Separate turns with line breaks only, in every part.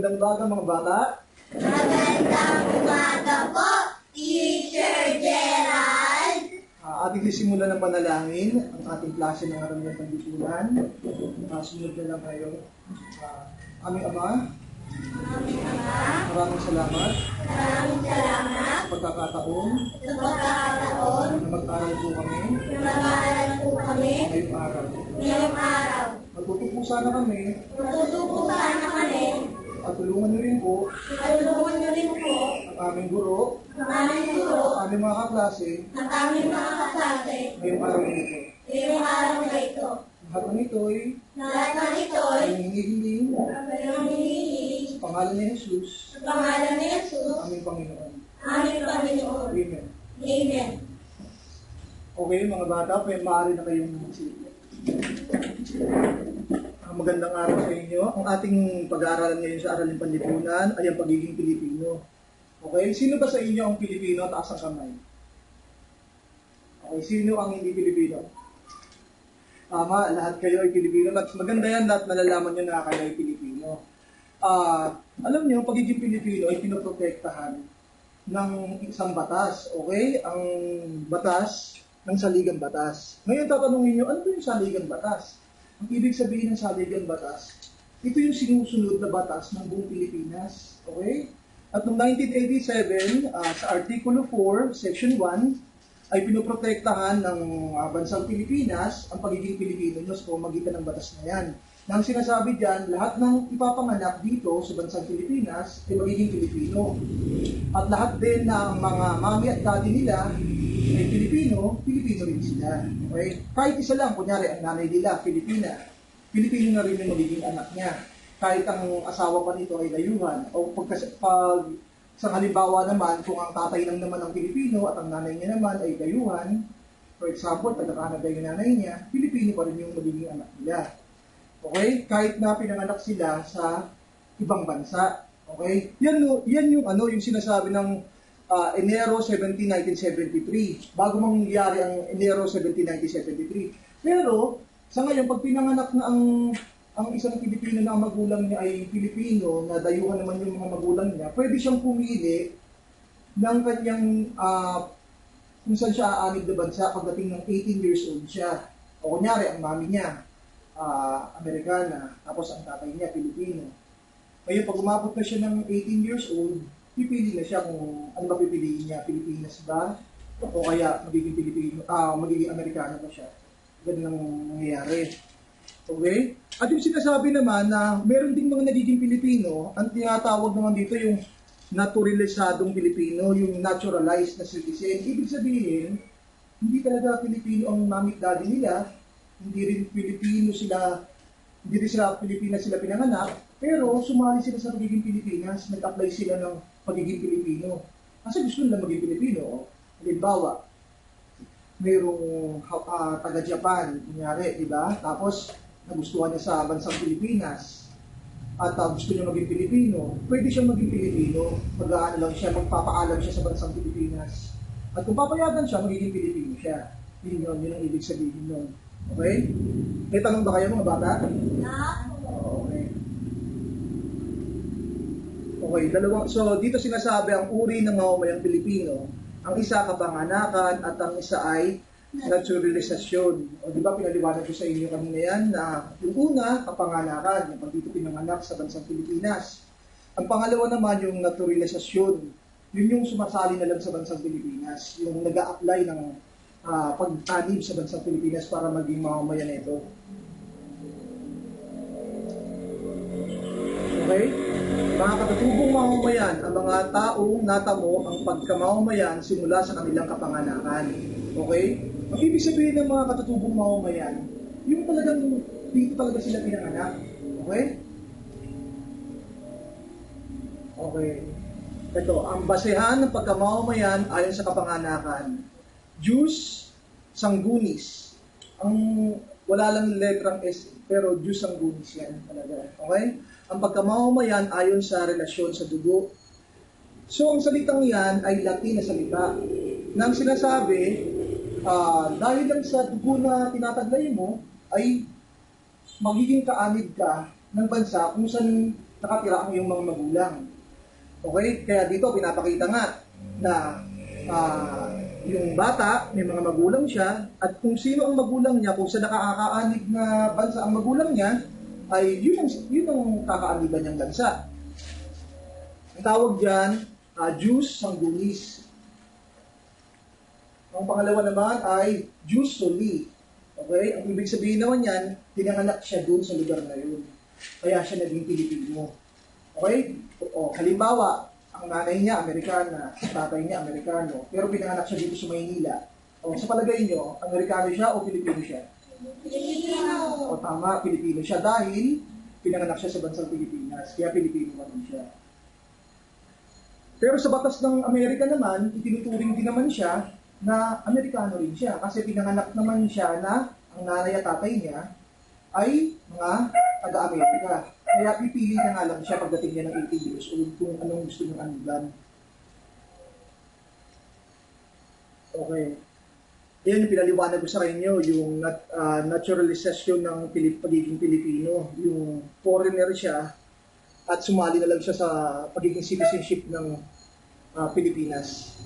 Magandang umaga mga bata.
Magandang umaga po, Teacher Gerald.
Ating sisimulan ng panalangin ang ating klase ng aral ng panlipunan. Sumunod na lang kayo. Aming Ama, maraming salamat sa pagkakataon na mag-aral po kami ngayong araw. Magtutupo sana kami at tulungan niyo rin po ang aming guro, ang aming mga kaklase ngayong araw na ito. Lahat ng ito'y hinihiling sa pangalan ni Jesus, aming Panginoon. Amen. Okay, mga bata, maaari na kayong magsilip. Magandang araw sa inyo. Ang ating pag-aaralan ngayon sa Aralin Panlipunan ay ang pagiging Pilipino. Okay, sino ba sa inyo ang Pilipino? Taas ang kamay. Okay, sino ang hindi Pilipino? Tama, lahat kayo ay Pilipino. Maganda yan, lahat malalaman nyo na kayo ay Pilipino. Alam nyo, ang pagiging Pilipino ay pinoprotektahan ng isang batas. Okay? Ang batas ng saligang batas. Ngayon tatanungin nyo, ano ba yung saligang batas? Ang ibig sabihin ng saligang batas, ito yung sinusunod na batas ng buong Pilipinas. Okay? At noong 1987, sa Artikulo 4, Section 1, ay pinoprotektahan ng bansang Pilipinas ang pagiging Pilipino nyo sa pamamagitan ng batas na yan. Nang sinasabi dyan, lahat ng ipapanganak dito sa bansang Pilipinas ay magiging Pilipino. At lahat din ng mga mami at daddy nila ay Pilipino rin sila. Okay? Kahit isa lang, kunyari, ang nanay nila, Pilipino na rin yung magiging anak niya. Kahit ang asawa pa nito ay dayuhan. O sa halimbawa naman, kung ang tatay lang naman ang Pilipino at ang nanay niya naman ay dayuhan, for example, taga-Canada yung nanay niya, Pilipino pa rin yung magiging anak nila. Okay? Kahit na pinanganak sila sa ibang bansa. Okay? Yan yung sinasabi ng Enero 17, 1973. Bago mangyari ang Enero 17, 1973. Pero, sa ngayon, pag pinanganak na ang isang Pilipino na ang magulang niya ay Pilipino, na dayuhan naman yung mga magulang niya, pwede siyang pumili ng kanyang kung saan siya aanib na bansa pagdating ng 18 years old siya. O kunyari, ang mami niya, Amerikana, tapos ang tatay niya, Pilipino. Ngayon, pag umabot na siya ng 18 years old, pipili na siya kung ano ba pipiliin niya, Pilipinas ba? O kaya magiging Pilipino, magiging Amerikano ba siya? Ganun ang nangyayari. Okay? At yung sinasabi naman na meron ding mga nagiging Pilipino, ang tinatawag naman dito yung naturalisadong Pilipino, yung naturalized na citizen. Ibig sabihin, hindi talaga Pilipino ang mami at daddy nila, hindi rin sila Pilipinas sila pinanganak, pero sumali sila sa pagiging Pilipinas, nag-apply sila ng pagiging Pilipino. Kasi gusto nila maging Pilipino. Halimbawa, mayroong taga-Japan, kunyari, di ba? Tapos, nagustuhan niya sa bansang Pilipinas at gusto niya maging Pilipino, pwede siyang maging Pilipino. Magpapaalam siya sa bansang Pilipinas. At kung papayagan siya, magiging Pilipino siya. Yun ang ibig sabihin nun. Okay? May tanong ba kayo mga bata? Okay. Okay, so dito sinasabi ang uri ng mamamayang Pilipino. Ang isa kapanganakan at ang isa ay naturalisasyon. O di ba pinaliwanag ko sa inyo kanina yan na yung una, kapanganakan, yung pag dito pinanganak sa bansang Pilipinas. Ang pangalawa naman yung naturalisasyon. Yun yung sumasali na lang sa bansang Pilipinas. Yung nag-a-apply ng pag-anib sa bansang Pilipinas para maging mamamayan nito. Okay? Mga katutubong mamamayan, ang mga taong natamo ang pagkamamamayan simula sa kanilang kapanganakan. Okay? Ang ibig sabihin ng mga katutubong mamamayan, yung talagang dito talaga sila pinanganak. Okay? Okay. Ito, ang basehan ng pagkamamamayan ayon sa kapanganakan. Jus sanguinis. Ang wala lang letrang S, pero Jus sanguinis yan talaga. Okay? Ang pagkamamamayan ayon sa relasyon sa dugo. So, ang salitang yan ay Latin na salita. Nang sinasabi, dahil lang sa dugo na tinataglay mo, ay magiging kaanib ka ng bansa kung saan nakatira ang iyong mga magulang. Okay? Kaya dito pinapakita nga na yung bata, may mga magulang siya, at kung sino ang magulang niya, kung sa nakakaanig na bansa ang magulang niya, ay yun ang kakaaniban niyang bansa. Ang tawag dyan, jus sanguinis. Ang pangalawa naman ay jus soli. Okay? Ang ibig sabihin naman yan, pinanganak siya dun sa lugar na yun. Kaya siya naging Pilipino. Okay? O, halimbawa, ang nanay niya, Amerikana, tatay niya, Amerikano, pero pinanganak siya dito sa Maynila. O, sa palagay niyo, Amerikano siya o Pilipino siya?
Pilipino.
O, tama, Pilipino siya dahil pinanganak siya sa bansang Pilipinas, kaya Pilipino naman siya. Pero sa batas ng Amerika naman, itinuturing din naman siya na Amerikano rin siya kasi pinanganak naman siya na ang nanay at tatay niya ay mga taga-Amerika. Kaya pipili na nga lang siya pagdating niya ng 18 years old kung anong gusto niyang aniban. Okay. Yan yung pinaliwanag ko sa inyo, yung naturalization ng pagiging Pilipino. Yung foreigner siya at sumali na lang siya sa pagiging citizenship ng Pilipinas.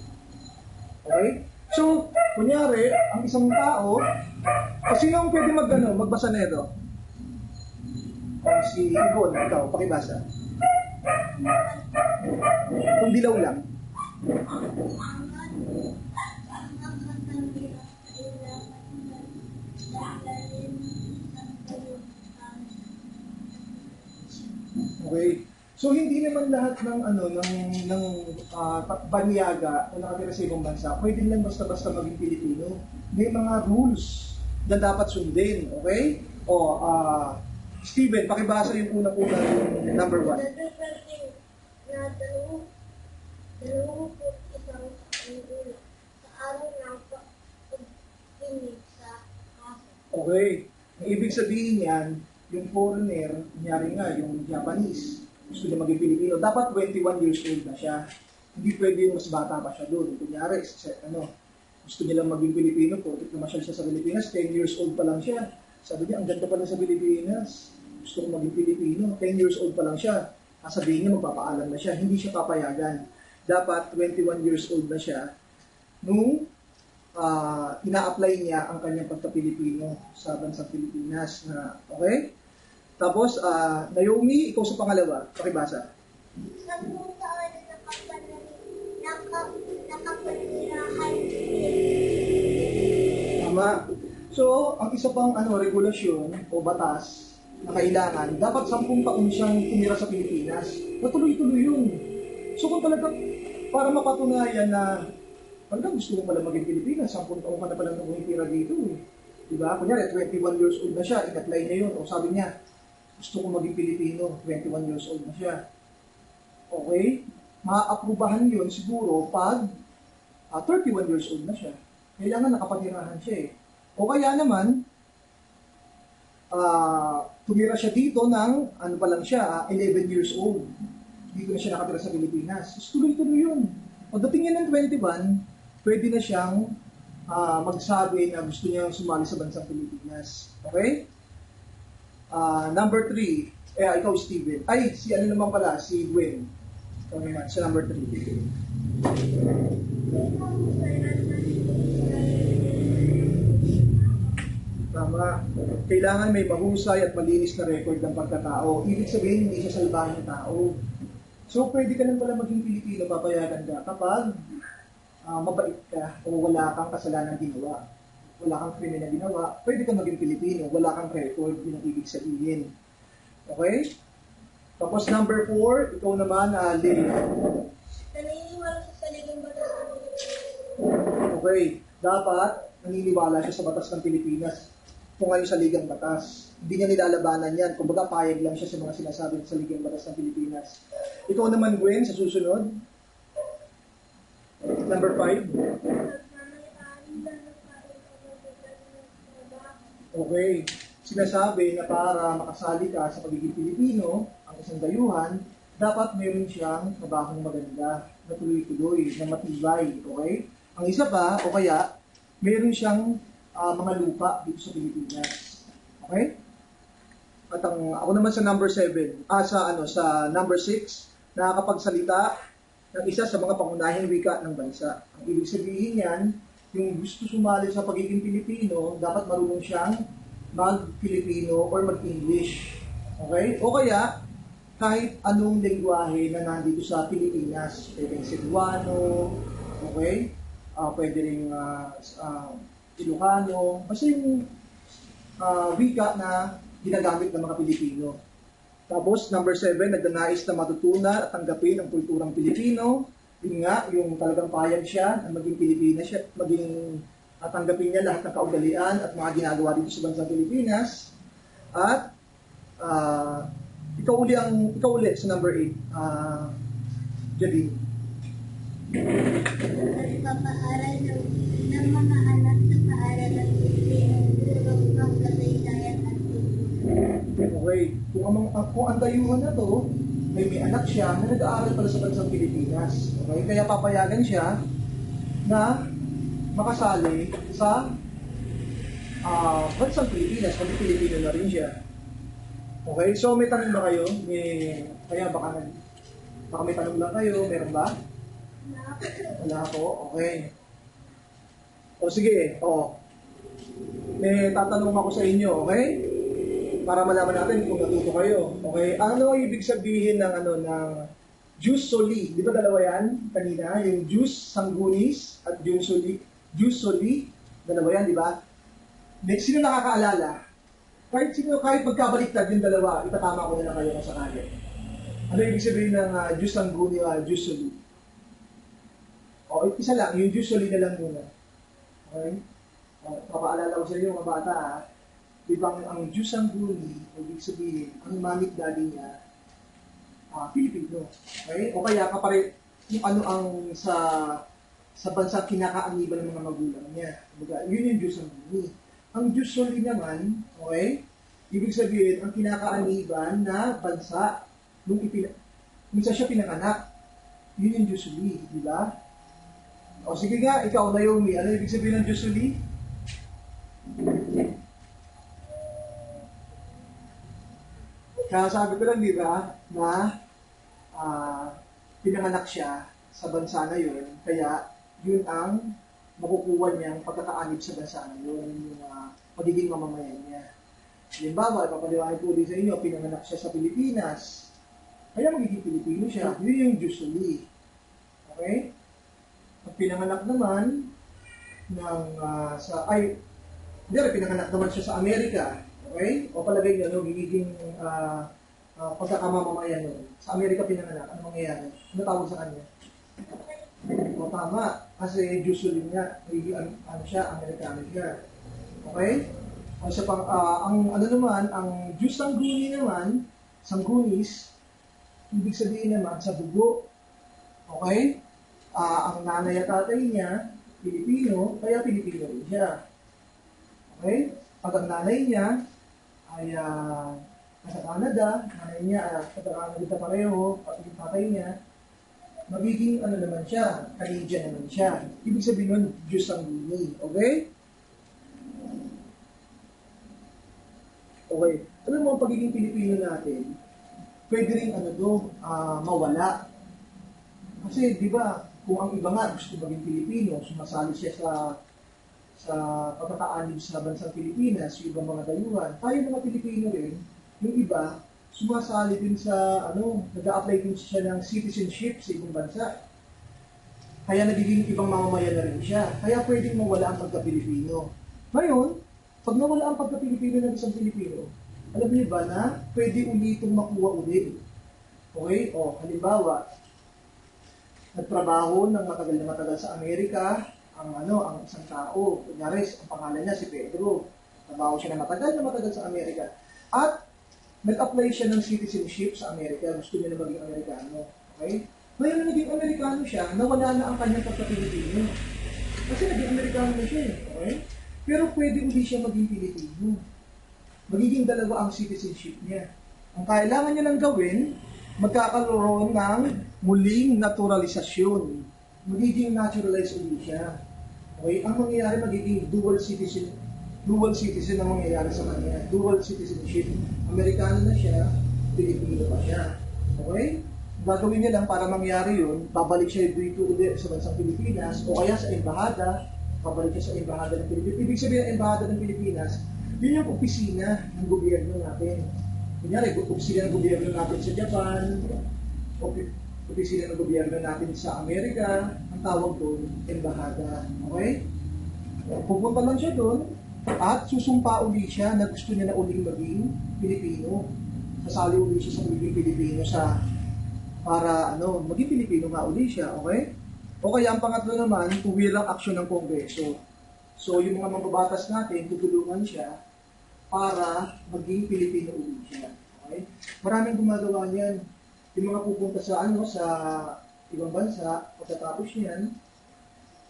Okay? So, kunyari, ang isang tao, sino ang pwede magbasa na ito? Si Yvonne, ikaw, pakibasa. Kung dilaw lang. Okay. So hindi naman lahat ng banyaga na nakatira sa ibang bansa, pwede lang basta-basta maging Pilipino. May mga rules na dapat sundin, okay? O Steven, pakibasa yung unang-una yung number 1.
Na 21 ulo sa araw ng pag-inig sa kaso.
Okay. Ang ibig sabihin yan, yung foreigner, kunyari nga, yung Japanese, gusto niya maging Pilipino, dapat 21 years old na siya. Hindi pwede yung mas bata pa siya doon. Kunyari, gusto niya lang maging Pilipino po, namasyal siya sa Pilipinas, 10 years old pa lang siya. Sabi niya, ang ganda pa lang sa Pilipinas. Gusto ko maging Pilipino. 10 years old pa lang siya. Sabihin niya, magpapaalam na siya. Hindi siya papayagan. Dapat 21 years old na siya nung ina-apply niya ang kanyang pagka-Pilipino sa bansang Pilipinas. Okay? Tapos, Naomi, ikaw sa pangalawa. Pakibasa.
10 taon na nakapanirahan.
Tama. So, ang isa pang regulasyon o batas na kailangan, dapat 10 taon siyang tumira sa Pilipinas. Natuloy-tuloy yun. So, kung talaga, para mapatunayan na talagang gusto mo pala maging Pilipinas, 10 taon ka na pala tumitira dito. Diba? Kunyari, 21 years old na siya, in-apply niya yun. O sabi niya, gusto ko maging Pilipino, 21 years old na siya. Okay? Maaprubahan yun siguro pag 31 years old na siya. Kailangan nakapatirahan siya eh. O kaya naman, tumira siya dito ng, pa lang siya, 11 years old. Dito na siya nakatira sa Pilipinas. Tuloy-tuloy yun. Pagdating niya ng 21, pwede na siyang magsabi na gusto niya sumali sa bansang Pilipinas. Okay? Number 3, ikaw Steven. Ay, si naman pala, si Gwen. Ikaw naman, sa number 3. Tama. Kailangan may mahusay at malinis na record ng pagkatao. Ibig sabihin, hindi siya salbahing tao. So, pwede ka lang pala maging Pilipino, papayagan ka kapag mabait ka o wala kang kasalanan ginawa. Wala kang krimen na ginawa, pwede ka maging Pilipino, wala kang record, yun ang ibig sabihin. Okay? Tapos number 4, ikaw naman, Lynn.
Naniniwala sa saligang batas ng Pilipinas.
Okay, dapat naniniwala siya sa batas ng Pilipinas kung ano sa ligang batas. Hindi niya nilalabanan yan. Kumbaga, payag lang siya sa mga sinasabi sa ligang batas ng Pilipinas. Ikaw naman, Gwen, sa susunod. Number 5. Okay. Sinasabi na para makasali ka sa pagiging Pilipino, ang isang dayuhan, dapat meron siyang trabahong maganda, na tuloy-tuloy, na matibay. Okay? Ang isa pa, o kaya, meron siyang mga lupa dito sa Pilipinas. Okay? At ako naman sa number 7, sa number 6, nakakapagsalita ng isa sa mga pangunahing wika ng bansa. Ang ibig sabihin niyan, yung gusto sumali sa pagiging Pilipino, dapat marunong siyang mag-Filipino or mag-English. Okay? O kaya, kahit anong lengguwahe na nandito sa Pilipinas. Pwedeng Cebuano, okay? Pwede rin Ilocano. Kasi yung wika na ginagamit ng mga Pilipino. Tapos, number 7, nagdanais na matutunan at tanggapin ang kulturang Pilipino. Yun nga, yung talagang payag siya na maging Pilipina siya, tanggapin niya lahat ng kaugalian at mga ginagawa dito sa bansang Pilipinas. At, ikaw ulit sa number 8, Jadine.
Pagpapaaral ng mga anak sa paaralan ng Pilipinong pangkasaysayan at
Okay. Kung ang dayuhan na to, may anak siya na nag-aaral pala sa bansang Pilipinas. Okay? Kaya papayagan siya na makasali sa bansang Pilipinas, kasi Pilipino na rin siya. Okay? So, may tanong ba kayo? Baka may tanong lang kayo. Meron ba? Wala po. Okay. O sige. May tatanong ako sa inyo. Okay? Para malaman natin kung natuto kayo. Okay? Ano ang ibig sabihin ng jus soli? Di ba dalawa yan kanina? Yung jus sanguinis at jus soli. Dalawa yan, di ba? Sino nakakaalala? Kahit magkabaliktad yung dalawa, itatama ko na lang kayo kung sakali. Ano ibig sabihin ng jus sanguinis at jus soli? Isa lang, yung jus soli na lang muna. Okay? Papaalala ko sa inyo mga bata, ibang ang jus sanguinis, ibig sabihin, ang mamit daddy niya, Pilipino. Okay? O kaya yung ano ang sa bansa kinakaaniban ng mga magulang niya. Yun yung jus sanguinis. Ang jus soli naman, okay? Ibig sabihin, ang kinakaaniban na bansa nung siya pinanganak. Yun yung jus soli, di ba? O sige nga, ikaw Naomi, ano ibig sabihin ng jus soli? Kaya sabi ko lang, di ba, na pinanganak siya sa bansa na yun, kaya yun ang makukuha niyang pagkakaanib sa bansa na yun, yung magiging mamamayan niya. Halimbawa, ipapaliwanag ko ulit sa inyo, pinanganak siya sa Pilipinas, kaya magiging Pilipino siya. Yun yung jus soli. Okay? Pag pinanganak naman pinanganak naman siya sa Amerika, okay? O palagay niyo, giging pagkakamamamayan nun. Sa Amerika pinanganak, ano mangyayari? Ano tawag sa kanya? O tama, kasi jus soli niya, Amerikano siya. Okay? Ang jus sanguinis naman, sanguinis, ibig sabihin naman sa dugo. Okay? Ang nanay at tatay niya, Pilipino, kaya Pilipino rin siya. Okay? Pag ang nanay niya ay nasa Canada, nanay niya Canada pareho, pati yung tatay niya, magiging naman siya, Canadian naman siya. Ibig sabihin nun, jus sanguinis. Okay? Okay. Alam mo, ang pagiging Pilipino natin, pwede rin mawala. Kasi, di ba, kung ang iba nga gusto maging Pilipino, sumasali siya sa pagkakaanib sa bansang Pilipinas, yung ibang mga dayuhan. Tayo mga Pilipino rin, yung iba, sumasali din sa, nag-a-apply din siya ng citizenship sa ibang bansa. Kaya nagiging ibang mamamayan na rin siya. Kaya pwedeng mawala ang pagka-Pilipino. Ngayon, pag nawala ang pagka-Pilipino ng isang Pilipino, alam niyo ba na pwede ulitong makuha ulit? Okay? Halimbawa, nagtrabaho ng matagal sa Amerika, ang isang tao, kunyari, ang pangalan niya si Pedro. Trabaho siya na matagal sa Amerika. At nag-apply siya ng citizenship sa Amerika, gusto niya na maging Amerikano. Okay? Ngayon na naging Amerikano siya, nawala na ang kanyang pagka-Pilipino. Kasi naging Amerikano na siya. Okay? Pero pwede uli siya maging Pilipino. Magiging dalawa ang citizenship niya. Ang kailangan niya lang gawin, magkakaroon ng muling naturalisasyon. Magiging naturalized uli siya. Okay? Ang mangyayari, magiging dual dual citizen ang mangyayari sa kanya. Dual citizenship. Amerikano na siya, Pilipino pa siya. Okay? Gagawin niya lang para mangyari yun, babalik siya dito ulit sa bansang Pilipinas o kaya sa embahada, babalik siya sa embahada ng Pilipinas. Ibig sabihin ng embahada ng Pilipinas, yun yung opisina ng gobyerno natin. Kunyari, opisina ng gobyerno natin sa Japan, opisina ng gobyerno natin sa Amerika, ang tawag doon, embahada. Okay? Pupunta lang siya doon at susumpa uli siya na gusto niya na uling maging Pilipino. Sasali uli siya sa magiging Pilipino para maging Pilipino nga uli siya, okay? O kaya ang pangatlo naman, tuwirang aksyon ng Kongreso. So yung mga mambabatas natin, tutulungan siya para maging Pilipino uli siya. Okay? Maraming gumagawa niyan. Yung mga pupunta sa ibang bansa, pagkatapos niyan,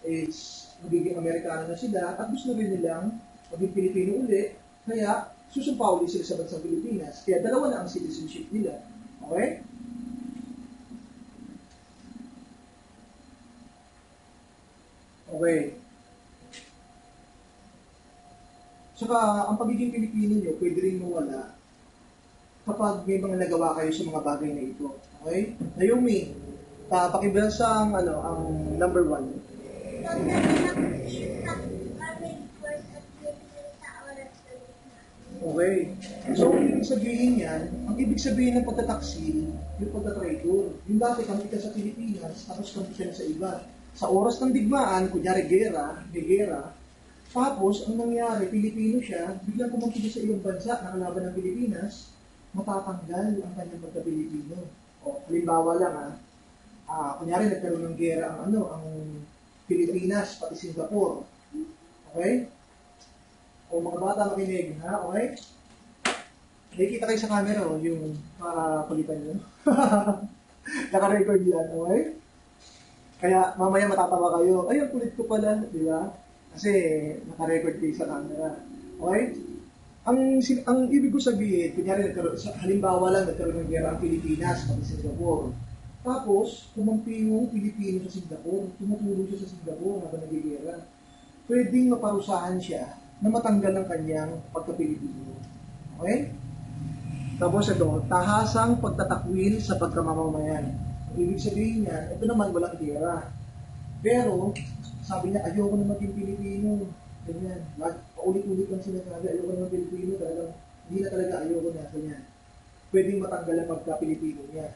is magiging Amerikano na sila at gusto rin nilang maging Pilipino uli, kaya susumpa uli sila sa bansang Pilipinas. Kaya dalawa na ang citizenship nila. Okay? Okay. Saka, ang pagiging Pilipino nyo, pwede rin mawala kapag may mga nagawa kayo sa mga bagay na ito. Okay? Naomi, pakibasa ang number 1. Okay. So, ang ibig sabihin ng pagtataksil, yung pagtatraitor. Yung dati kampi ka sa Pilipinas, tapos kampi ka na sa iba. Sa oras ng digmaan, kunyari gera, tapos ang nangyari, Pilipino siya, biglang kumampi sa ibang bansa, nakalaban ng Pilipinas, matatanggal ang kanyang pagka-Pilipino. O, halimbawa lang kunyari nagkaroon ng gera ang Pilipinas, pati Singapore. Okay? O mga bata makinig, okay? Nakikita kayo sa camera, yung palitan nyo. Naka-record yan, okay? Kaya mamaya matatawa kayo, ay, ang kulit ko pala, di ba? Kasi naka-record kayo sa camera. Okay? Ang ibig ko sabihin, kunyari, halimbawa lang, nagkaroon ng gera ang Pilipinas, pati Singapore. Tapos, kumampi yung Pilipino sa Singapore, tumutulong siya sa Singapore habang nagigera. Pwedeng maparusahan siya na matanggal ang kanyang pagka-Pilipino. Okay? Tapos tahasang pagtatakwil sa pagkamamamayan. Ibig sabihin niya, ito naman walang gera. Pero, sabi niya, ayoko na maging Pilipino. Ganyan. Paulit-ulit lang sinasabi, ayoko na maging Pilipino. Talagang, hindi na talaga ayoko na. Ganyan. Pwedeng matanggal ang pagka-Pilipino niya.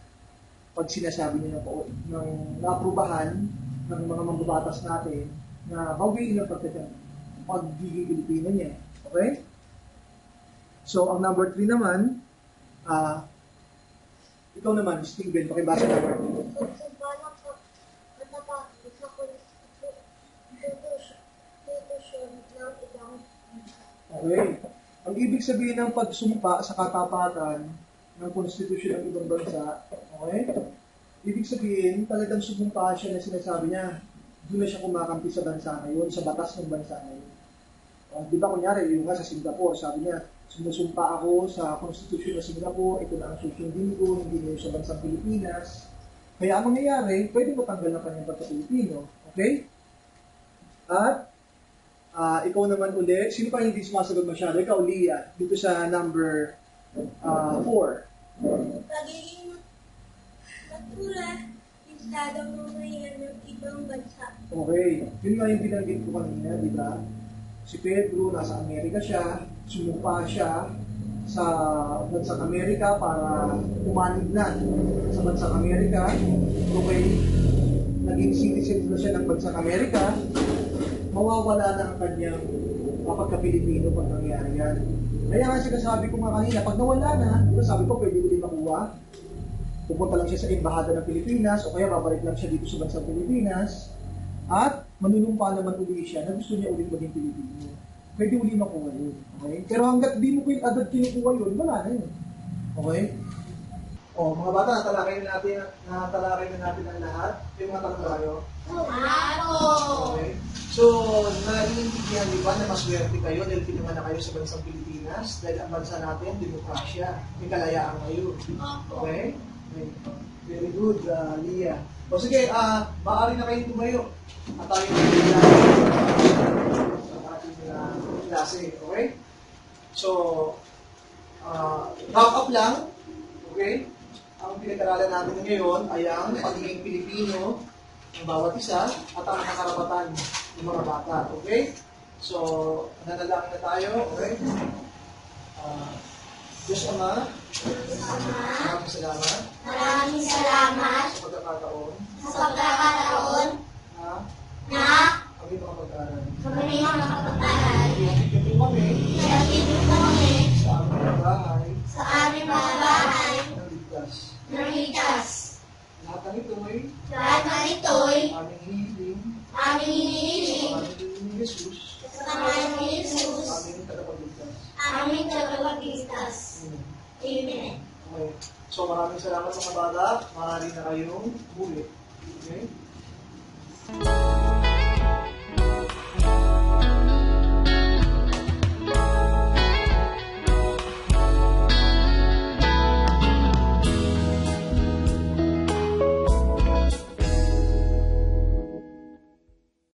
Pag sinasabi niya ng naaprubahan ng mga mambabatas natin na bawiin ang pagiging Pilipino niya. Okay? So, ang number 3 naman, ikaw naman, Steven, pakibasa naman. Okay. Ang ibig sabihin ng pagsumpa sa katapatan ng konstitusyon ng ibang bansa, okay? Ibig sabihin, talagang sumumpa siya na sinasabi niya, doon na siya kumakampi sa bansa ngayon, sa batas ng bansa ngayon. Di ba, kunyari, yung nga sa Singapore, sabi niya, sumusumpa ako sa konstitusyon ng Singapore, ito na ang susundin ko, hindi na sa bansang Pilipinas. Kaya ang mangyayari, pwede matanggal ng kanyang pagka-Pilipino. Okay? At, ikaw naman uli, sino pa hindi sumasagot masyado? Ikaw, Leah, dito sa number 4.
Pagiging matulad, isladang mamayan ng ibang bansa.
Okay. Yun nga yung binanggit ko kanina, di ba? Si Pedro, nasa Amerika siya, sumupa siya sa bansang Amerika para umanig na sa bansang Amerika. Okay, naging citizen na siya ng bansang Amerika, mawawala na ang kanyang pagka-Pilipino pag nangyari yan. Kaya nga sinasabi ko nga kanina, pag nawala na, sabi ko pwede ulit makuha, pupunta lang siya sa embahada ng Pilipinas o kaya babalik lang siya dito sa bansang Pilipinas at manunumpa naman uli siya na gusto niya ulit maging Pilipino. Pwede uli makuha yun. Okay? Pero hanggat di mo agad kinukuha yun, wala na yun. Okay? O, mga bata, natalakay na natin ang lahat. Yung mga tanong tayo. Okay? So, naiintindihan di ba na maswerte kayo dahil pinuha na kayo sa bansang Pilipinas dahil ang bansa natin, demokrasya, may kalayaan ngayon. Okay? Very good, Leah. O sige, maaari na kayo tumayo. At tayo ating klase. Okay? So, wrap up lang. Okay? Ang pinag-aralan natin ngayon ay ang pagiging Pilipino ng bawat isa at ang mga karapatan ng mga bata. Okay? So, nanalangin na tayo. Okay? Diyos Ama, maraming salamat
Maraming salamat
sa pagkakataon
sa pagkakataon
na
na
kami makapag-aral.
kami makapag-aral.
Ihatid niyo kami
Ihatid niyo kami
sa aming mga bahay
sa aming mga bahay
ng ligtas.
ng ligtas.
Lahat ng ito'y
Lahat ng ito'y
aming hinihiling
aming hinihiling
sa aming ni Jesus,
sa pangalan ni Jesus,
aming tagapagligtas.
aming tagapagligtas.
Amen.
Amen.
Okay. So maraming salamat mga bata. Maaari na kayong muli. Okay?